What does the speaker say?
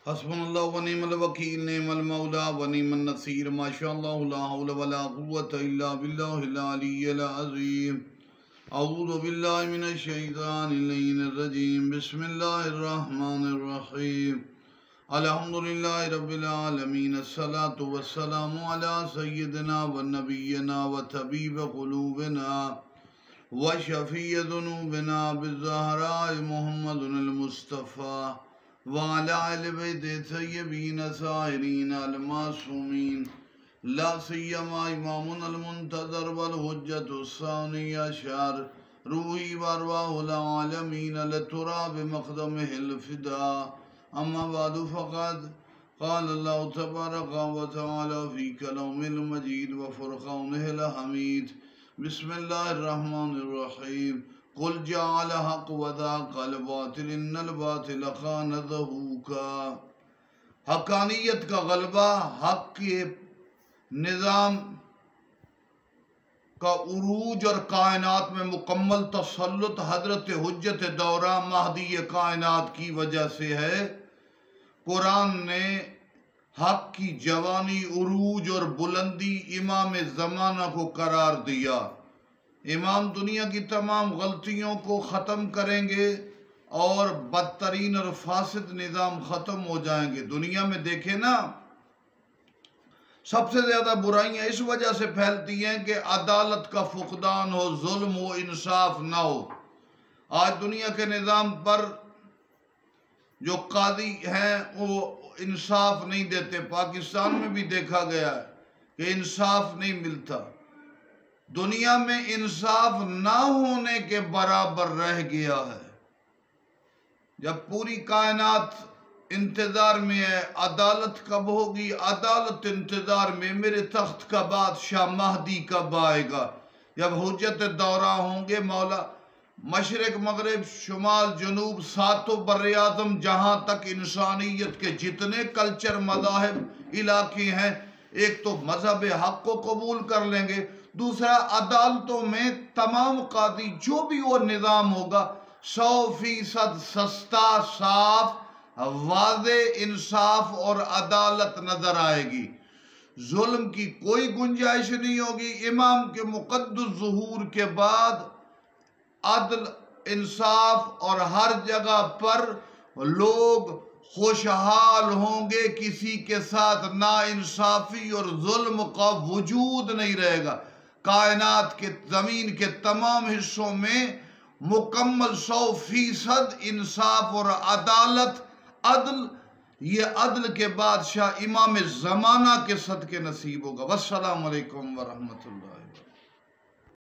حسبنا اللہ و نعم الوکیل، نعم المولا و نعم النصیر، ما شاء اللہ لا حول ولا قوة الا باللہ العلی العظیم۔ اعوذ باللہ من الشیطان اللعین الرجیم، بسم اللہ الرحمن الرحیم۔ الحمدللہ رب العالمین، الصلاة والسلام علی سیدنا و نبینا و طبیب قلوبنا و شفیع ذنوبنا بالزہراء محمد المصطفیٰ وعلى آل بیت طیبین الطاہرین المعصومین، لا سیما امامنا المنتظر والحجۃ الثانی عشر، روحی وارواح العالمین لتراب مقدمہ الفداء، اما بعد فقد قال اللہ تبارک و تعالی فی کلامہ المجید و فرقانہ الحمید۔ بسم اللہ الرحمن الرحیم۔ قل جاء الحق وذاق الباطل ان الباطل کان زہوقا۔ حقانیت کا غلبہ، حق کے نظام کا عروج اور کائنات میں مکمل تسلط حضرت حجت دورہ مہدی کائنات کی وجہ سے ہے۔ قرآن نے حق کی جوانی، عروج اور بلندی امام زمانہ کو قرار دیا۔ امام دنیا کی تمام غلطیوں کو ختم کریں گے اور بدترین اور فاسد نظام ختم ہو جائیں گے۔ دنیا میں دیکھیں نا، سب سے زیادہ برائیاں اس وجہ سے پھیلتی ہیں کہ عدالت کا فقدان ہو، ظلم ہو، انصاف نہ ہو۔ آج دنیا کے نظام پر جو قاضی ہیں وہ انصاف نہیں دیتے۔ پاکستان میں بھی دیکھا گیا ہے کہ انصاف نہیں ملتا۔ دنیا میں انصاف نہ ہونے کے برابر رہ گیا ہے۔ جب پوری کائنات انتظار میں ہے عدالت کب ہوگی، عدالت انتظار میں میرے تخت کا بادشاہ مہدی کب آئے گا، جب حجت دورہ ہوں گے۔ مولا مشرق مغرب شمال جنوب ساتوں بر اعظم جہاں تک انسانیت کے جتنے کلچر مذاہب علاقے ہیں، ایک تو مذہب حق کو قبول کر لیں گے، دوسرا عدالتوں میں تمام قاضی جو بھی وہ نظام ہوگا 100% سستا، صاف، واضح انصاف اور عدالت نظر آئے گی۔ ظلم کی کوئی گنجائش نہیں ہوگی۔ امام کے مقدس ظہور کے بعد عدل، انصاف اور ہر جگہ پر لوگ خوشحال ہوں گے، کسی کے ساتھ ناانصافی اور ظلم کا وجود نہیں رہے گا۔ کائنات کے زمین کے تمام حصوں میں مکمل 100% انصاف اور عدالت، عدل، یہ عدل کے بادشاہ امام زمانہ کے صدقے نصیب ہوگا۔ والسلام علیکم ورحمۃ اللہ۔